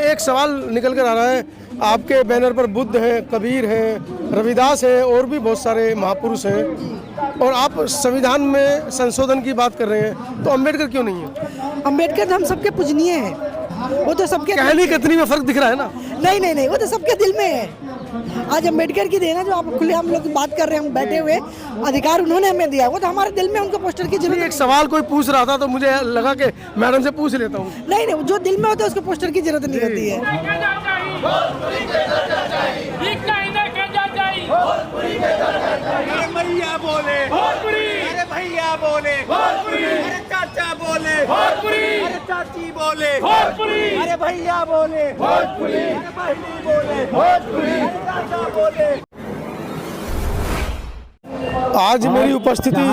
एक सवाल निकल कर आ रहा है, आपके बैनर पर बुद्ध हैं, कबीर हैं, रविदास हैं और भी बहुत सारे महापुरुष हैं, और आप संविधान में संशोधन की बात कर रहे हैं, तो अम्बेडकर क्यों नहीं है? अम्बेडकर हम सबके पूजनीय हैं, वो तो सबके कहनी कतनी में फर्क दिख रहा है ना। नहीं, वो तो सबके दिल में है। आज अम्बेडकर की देन है, जो आप खुले हम लोग बात कर रहे हैं, हम बैठे हुए अधिकार उन्होंने हमें दिया, वो तो हमारे दिल में, उनको पोस्टर की जरूरत। एक सवाल कोई पूछ रहा था तो मुझे लगा कि मैडम से पूछ लेता हूँ। नहीं, जो दिल में होता है उसको पोस्टर की जरूरत नहीं होती है। भैया बोले, अरे भैया बोले, अरे चाचा बोले, अरे चाची बोले, अरे भैया बोले, अरे बहनी बोले, अरे चाचा बोले। आज मेरी उपस्थिति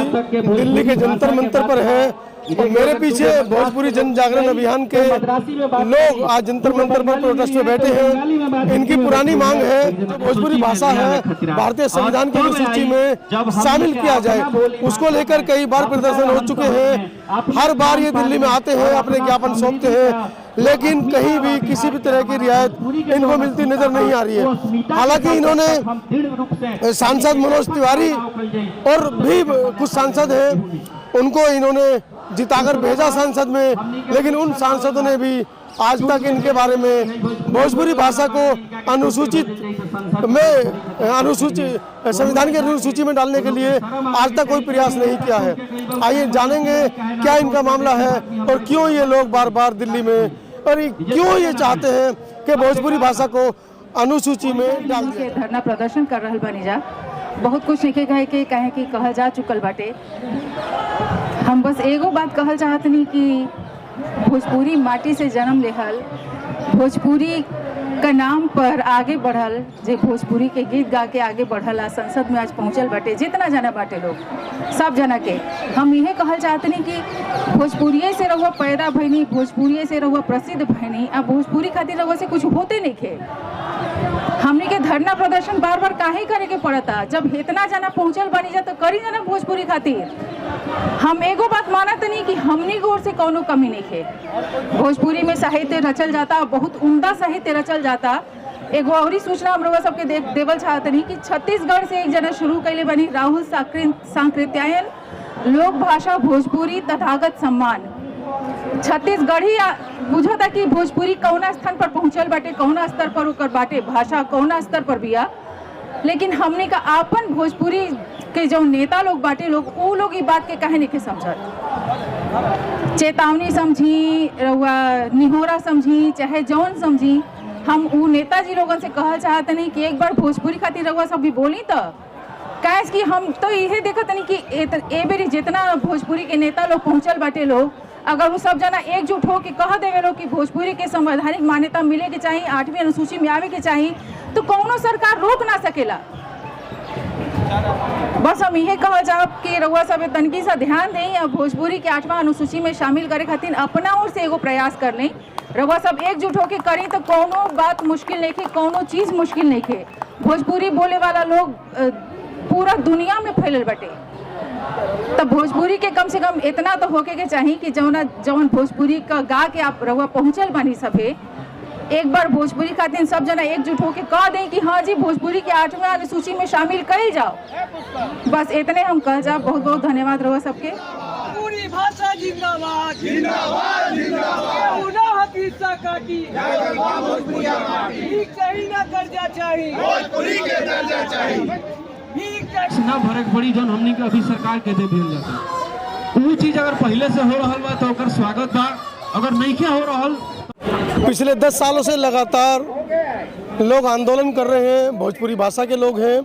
दिल्ली के जंतर मंतर पर है और मेरे पीछे भोजपुरी जन जागरण अभियान के लोग आज जंतर मंतर पर प्रोटेस्ट में बैठे हैं। इनकी पुरानी मांग है जो भोजपुरी भाषा है भारतीय संविधान की अनुसूची में शामिल किया जाए, उसको लेकर कई बार प्रदर्शन हो चुके हैं। हर बार ये दिल्ली में आते हैं, अपने ज्ञापन सौंपते हैं, लेकिन कहीं भी किसी भी तरह की रियायत इनको मिलती नजर नहीं आ रही है। हालांकि इन्होंने सांसद मनोज तिवारी और भी कुछ सांसद हैं, उनको इन्होंने जिताकर भेजा संसद में, लेकिन उन सांसदों ने भी आज तक इनके बारे में भोजपुरी भाषा को अनुसूचित में संविधान की अनुसूची में डालने के लिए आज तक कोई प्रयास नहीं किया है। आइए जानेंगे क्या इनका मामला है और क्यों ये लोग बार बार दिल्ली में, और क्यों ये चाहते हैं कि भोजपुरी भाषा को अनुसूची में डाल दिया। धरना प्रदर्शन कर रहल बानी जा, बहुत कुछ लिखे गए के कहे कि कहल जा चुकल बाटे। हम बस एगो बात कहल चाहतनी कि भोजपुरी माटी से जन्म लेहल, भोजपुरी का नाम पर आगे बढ़ल, जे भोजपुरी के गीत गा के आगे बढ़ल आ संसद में आज पहुंचल बाटे, जितना जना बाटे लोग सब जना के हम यह कहल चाहतनी कि भोजपुरिये से रहुआ पैदा भइनी, भोजपुरिये से रहुआ प्रसिद्ध भइनी, अब भोजपुरी खातिर रहुआ से कुछ होते नहीं खे। हमने के धरना प्रदर्शन बार बार काहे करे के पड़ता? जब इतना जना पहुंचल बनी जा तो करी जाना भोजपुरी खातिर। हम एगो बात मानत नहीं कि हमनी की ओर से कोनो कमी नहीं है। भोजपुरी में साहित्य रचल जाता, बहुत उम्दा साहित्य रचल जाता। एगो और सूचना हम लोग सबके देवल चाहते नहीं कि छत्तीसगढ़ से एक जना शुरू कैले बनी राहुल सांकृत्यायन लोक भाषा भोजपुरी तथागत सम्मान। छत्तीसगढ़ी बुझता कि भोजपुरी कौना स्थान पर पहुंचल बाटे, कौना स्तर पर ओकर बाटे भाषा, कौना स्तर पर बिया, लेकिन हमने का आपन भोजपुरी के जो नेता लोग बाटे लोग, वो लोग ये बात के कहे नहीं के समझत। चेतावनी समझी, निहोरा समझी, चाहे जौन समझी, हम वो नेताजी लोगों से कहल चाहते नहीं कि एक बार भोजपुरी खातिर रहुआ सब भी बोली तो कैस कि हम तो यही देखत नहीं कि ए बेरी जितना भोजपुरी के नेता लोग पहुंचल बाटे लोग, अगर वो सब जना एकजुट हो के कह देवे लोग कि भोजपुरी के संवैधानिक मान्यता मिले के चाहिए, 8वीं अनुसूची में आवे के चाहिए, तो कौनो सरकार रोक ना सकेला। बस हम यही कह जाओ कि रउआ सब तनकी सा ध्यान दें और भोजपुरी के 8वां अनुसूची में शामिल करे खातिर अपना ओर से एगो प्रयास कर लें। रउआ सब एकजुट होके करी तो कौनो बात मुश्किल नहीं है, कौनो चीज मुश्किल नहीं है। भोजपुरी बोले वाला लोग पूरा दुनिया में फैलल बटे, तब भोजपुरी के कम से कम इतना तो होके के चाहिए कि जौन भोजपुरी का गा के आप रहुआ पहुंचल बानी सभे, एक बार भोजपुरी खातिर सब जना एकजुट होके कह दें कि हाँ जी भोजपुरी के 8वां अनुसूची में शामिल कर जाओ। बस इतने हम कह जाओ। बहुत बहुत धन्यवाद रहुआ सबके। भोजपुरी भाषा जिंदाबाद, जिंदाबाद, जिंदाबाद। ठीक चाहिए ना दर्जा चाहिए, भोजपुरी के दर्जा चाहिए। ना भरक पड़ी जौन हमनी के अभी सरकार के दे दिया जाता, वो चीज अगर पहले से हो रहा बा तो ओकर स्वागत बा, अगर नहीं क्या हो रहा। पिछले 10 सालों से लगातार लोग आंदोलन कर रहे हैं, भोजपुरी भाषा के लोग हैं,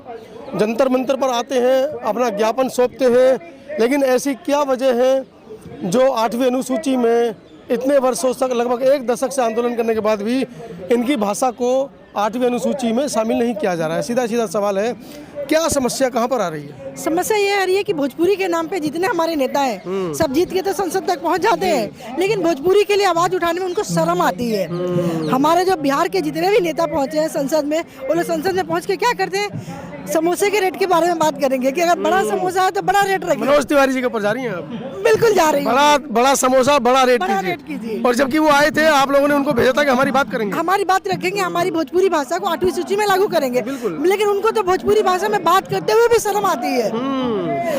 जंतर मंतर पर आते हैं, अपना ज्ञापन सौंपते हैं, लेकिन ऐसी क्या वजह है जो 8वीं अनुसूची में इतने वर्षों तक, लगभग 1 दशक से आंदोलन करने के बाद भी इनकी भाषा को 8वीं अनुसूची में शामिल नहीं किया जा रहा है? सीधा सीधा सवाल है, क्या समस्या कहाँ पर आ रही है? समस्या ये आ रही है कि भोजपुरी के नाम पे जितने हमारे नेता हैं सब जीत के तो संसद तक पहुंच जाते हैं, लेकिन भोजपुरी के लिए आवाज उठाने में उनको शर्म आती है। हमारे जो बिहार के जितने भी नेता पहुंचे हैं संसद में, वो लोग संसद में पहुंच के क्या करते हैं, समोसे के रेट के बारे में बात करेंगे कि अगर बड़ा समोसा है तो बड़ा रेट रखिए। मनोज तिवारी जी के ऊपर जा रही हैं आप? बिल्कुल जा रही हूँ। बड़ा समोसा बड़ा रेट बड़ा रेट कीजिए। कीजिए। और जबकि वो आए थे आप लोगों ने उनको भेजा था कि हमारी बात करेंगे। हमारी बात रखेंगे, हमारी भोजपुरी भाषा को 8वीं सूची में लागू करेंगे। लेकिन उनको तो भोजपुरी भाषा में बात करते हुए भी शर्म आती है।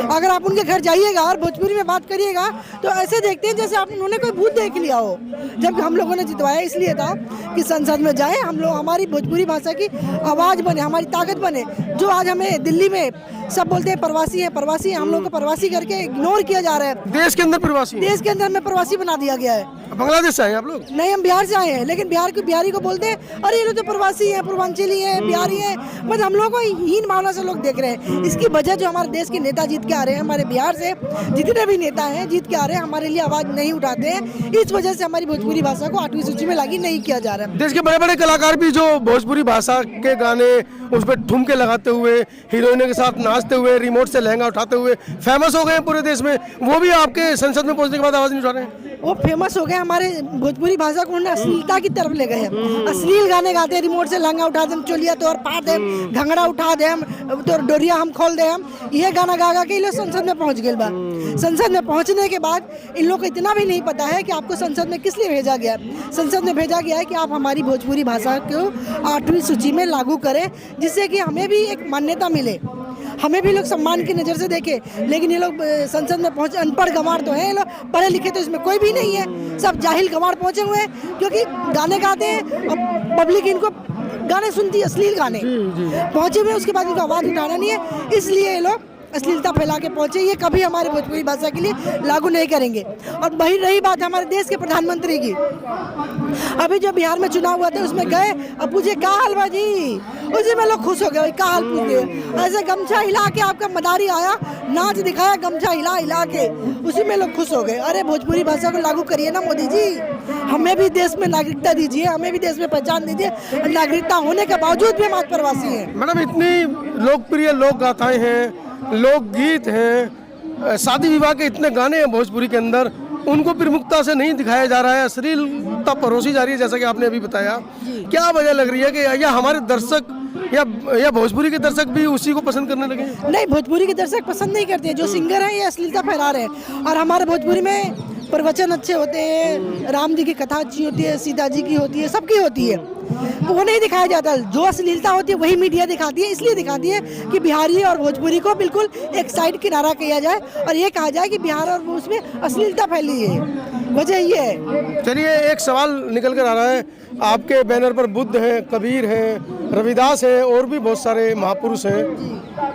अगर आप उनके घर जाइएगा और भोजपुरी में बात करिएगा तो ऐसे देखते हैं जैसे आप उन्होंने कोई भूत देख लिया हो। जब हम लोगों ने जितवाया इसलिए था कि संसद में जाए, हम लोग हमारी भोजपुरी भाषा की आवाज़ बने, हमारी ताकत बने। जो आज हमें दिल्ली में सब बोलते हैं प्रवासी है, प्रवासी है, हम लोग को प्रवासी करके इग्नोर किया जा रहा है। देश के अंदर प्रवासी, देश के अंदर में प्रवासी बना दिया गया है। बांग्लादेश से आए आप लोग? नहीं, हम बिहार से आए हैं, लेकिन बिहारी को बोलते हैं अरे ये लोग तो प्रवासी हैं, पूर्वांचली हैं, बिहारी हैं। मतलब हम लोग को हीन भावना से लोग देख रहे हैं। इसकी वजह जो हमारे देश के नेता जीत के आ रहे हैं, हमारे बिहार से जितने भी नेता हैं जीत के आ रहे हैं, हमारे लिए आवाज़ नहीं उठाते हैं। इस वजह से हमारी भोजपुरी भाषा को 8वीं सूची में लागू नहीं किया जा रहा है। देश के बड़े बड़े कलाकार भी जो भोजपुरी भाषा के गाने उस पर ठुमके लगाते हुए, हीरोइनों के साथ नाचते हुए, रिमोट से लहंगा उठाते हुए फेमस हो गए हैं पूरे देश में, वो भी आपके संसद में पहुंचने के बाद आवाज नहीं उठा रहे हैं। वो फेमस हो गए। हमारे भोजपुरी भाषा को उन्होंने अश्लीलता की तरफ ले गए हैं। अश्लील गाने गाते हैं, रिमोट से लहंगा उठा दे, चोलिया तोड़ पा दे, घंगड़ा उठा दे, तो डोरिया हम खोल दे, हम ये गाना गा गा के ये लोग संसद में पहुंच गए बा। संसद में पहुंचने के बाद इन लोग को इतना भी नहीं पता है कि आपको संसद में किस लिए भेजा गया है। संसद में भेजा गया है कि आप हमारी भोजपुरी भाषा को 8वीं सूची में लागू करें, जिससे कि हमें भी एक मान्यता मिले, हमें भी लोग सम्मान की नज़र से देखें। लेकिन ये लोग संसद में पहुंचे, अनपढ़ गंवार तो हैं, ये लोग पढ़े लिखे तो इसमें कोई भी नहीं है, सब जाहिल गंवार पहुंचे हुए हैं, क्योंकि गाने गाते हैं और पब्लिक इनको गाने सुनती है, अश्लील गाने पहुंचे हुए, उसके बाद इनको आवाज़ उठाना नहीं है, इसलिए ये लोग अश्लीलता फैला के पहुंचे। ये कभी हमारी भोजपुरी भाषा के लिए लागू नहीं करेंगे। और वही रही बात हमारे देश के प्रधानमंत्री की, अभी जो बिहार में चुनाव हुआ था उसमें गए अब पूछे का हाल बाजी, उसी में लोग खुश हो गए, का हाल पूछे। ऐसे गमछा हिला के आपका मदारी आया, नाच दिखाया, गमछा हिला हिला के, उसी में लोग खुश हो गए। अरे भोजपुरी भाषा को लागू करिए ना मोदी जी, हमें भी देश में नागरिकता दीजिए, हमें भी देश में पहचान दीजिए। नागरिकता होने के बावजूद भी हम आज प्रवासी हैं। मैडम, इतनी लोकप्रिय लोक गाथाएं हैं, लोकगीत हैं, शादी विवाह के इतने गाने हैं भोजपुरी के अंदर, उनको प्रमुखता से नहीं दिखाया जा रहा है, अश्लीलता परोसी जा रही है, जैसा कि आपने अभी बताया। क्या वजह लग रही है कि या हमारे दर्शक या भोजपुरी के दर्शक भी उसी को पसंद करने लगे? नहीं, भोजपुरी के दर्शक पसंद नहीं करते। जो सिंगर हैं ये अश्लीलता फैला रहे हैं। और हमारे भोजपुरी में प्रवचन अच्छे होते हैं, राम जी की कथा अच्छी होती है, सीता जी की होती है, सबकी होती है, वो नहीं दिखाया जाता। जो अश्लीलता होती है वही मीडिया दिखाती है। इसलिए दिखाती है कि बिहारी और भोजपुरी को बिल्कुल एक साइड किनारा किया जाए और ये कहा जाए कि बिहार और उसमें अश्लीलता फैली है, वजह ये है। चलिए, एक सवाल निकल कर आ रहा है, आपके बैनर पर बुद्ध हैं, कबीर हैं, रविदास हैं और भी बहुत सारे महापुरुष हैं,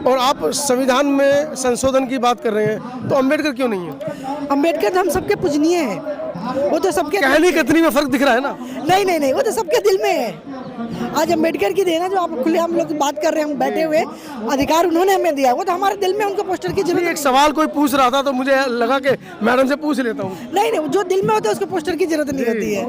और आप संविधान में संशोधन की बात कर रहे हैं, तो अम्बेडकर क्यों नहीं है? अम्बेडकर तो हम सबके पूजनीय हैं, वो तो सबके कहनी कतनी में फर्क दिख रहा है ना? नहीं, वो तो सबके दिल में है। आज अम्बेडकर की देन है, जो आप खुले हम लोग बात कर रहे हैं, हम बैठे हुए, अधिकार उन्होंने हमें दिया, वो तो हमारे दिल में, उनको पोस्टर की जरूरत। एक सवाल कोई पूछ रहा था तो मुझे लगा कि मैडम से पूछ लेता हूँ। नहीं, जो दिल में होता है उसको पोस्टर की जरूरत नहीं होती है,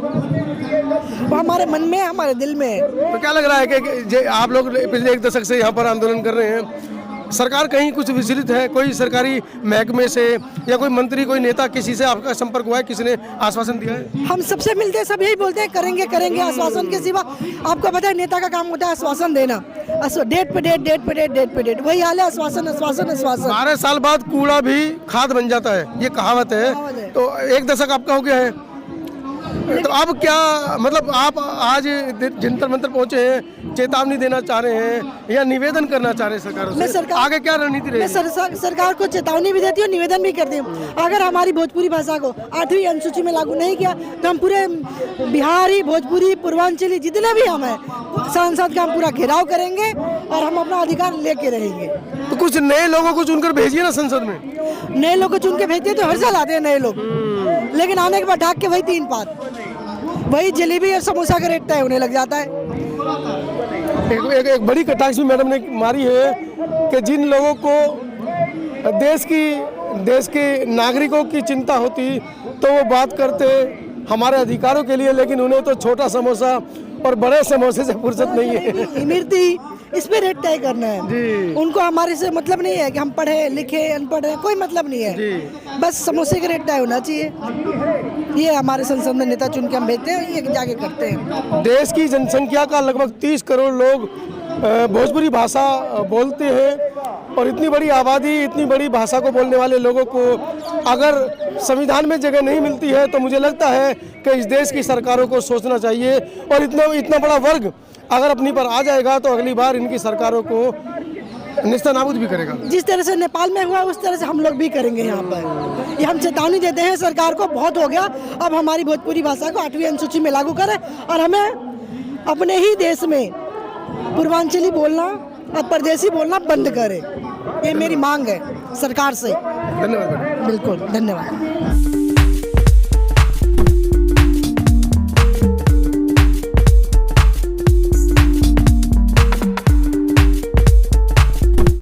वो हमारे मन में, हमारे दिल में। तो क्या लग रहा है कि आप लोग पिछले 1 दशक से यहाँ पर आंदोलन कर रहे हैं, सरकार कहीं कुछ विचलित है? कोई सरकारी महकमे से या कोई मंत्री, कोई नेता, किसी से आपका संपर्क हुआ है? किसी ने आश्वासन दिया है? हम सबसे मिलते हैं, सब यही बोलते हैं करेंगे। आश्वासन के सिवा आपको पता है नेता का काम होता है आश्वासन देना, डेट पे डेट, वही हाल है, आश्वासन। 12 साल बाद कूड़ा भी खाद बन जाता है, ये कहावत है। तो 1 दशक आपका हो गया है, तो अब क्या मतलब आप आज जंतर मंतर पहुंचे हैं, चेतावनी देना चाह रहे हैं या निवेदन करना चाह रहे हैं सरकारों से? आगे क्या रणनीति रहेगी? सरकार को चेतावनी भी देती हूँ, निवेदन भी करती हूँ। अगर हमारी भोजपुरी भाषा को 8वीं अनुसूची में लागू नहीं किया तो हम पूरे बिहारी, भोजपुरी, पूर्वांचली जितने भी हम हैं, सांसद का हम पूरा घेराव करेंगे और हम अपना अधिकार लेके रहेंगे। तो कुछ नए लोगों को चुनकर भेजिए ना संसद में। नए लोग को चुन के भेजते तो हर साल आते हैं नए लोग, लेकिन आने के बाद ढाक के वही 3 बात, वही जलेबी और समोसा का रेट तय होने लग जाता है। एक बड़ी कटाक्ष भी मैडम ने मारी है कि जिन लोगों को देश के नागरिकों की चिंता होती तो वो बात करते हमारे अधिकारों के लिए, लेकिन उन्हें तो छोटा समोसा और बड़े समोसे से फुर्सत नहीं है। इमरती इस पे रेट तय करना है जी। उनको हमारे से मतलब नहीं है कि हम पढ़े लिखे अनपढ़ है, कोई मतलब नहीं है जी। बस समोसे का रेट तय होना चाहिए। ये हमारे संसद में नेता चुन के हम भेजते हैं, ये जाके करते हैं। देश की जनसंख्या का लगभग 30 करोड़ लोग भोजपुरी भाषा बोलते हैं और इतनी बड़ी आबादी, इतनी बड़ी भाषा को बोलने वाले लोगों को अगर संविधान में जगह नहीं मिलती है तो मुझे लगता है कि इस देश की सरकारों को सोचना चाहिए और इतना बड़ा वर्ग अगर अपनी पर आ जाएगा तो अगली बार इनकी सरकारों को निस्तानाबूद भी करेगा। जिस तरह से नेपाल में हुआ उस तरह से हम लोग भी करेंगे यहाँ पर। ये हम चेतावनी देते हैं सरकार को, बहुत हो गया, अब हमारी भोजपुरी भाषा को 8वीं अनुसूची में लागू करें और हमें अपने ही देश में पूर्वांचली बोलना और परदेसी बोलना बंद करें। ये मेरी मांग है सरकार से। धन्यवाद। बिल्कुल, धन्यवाद।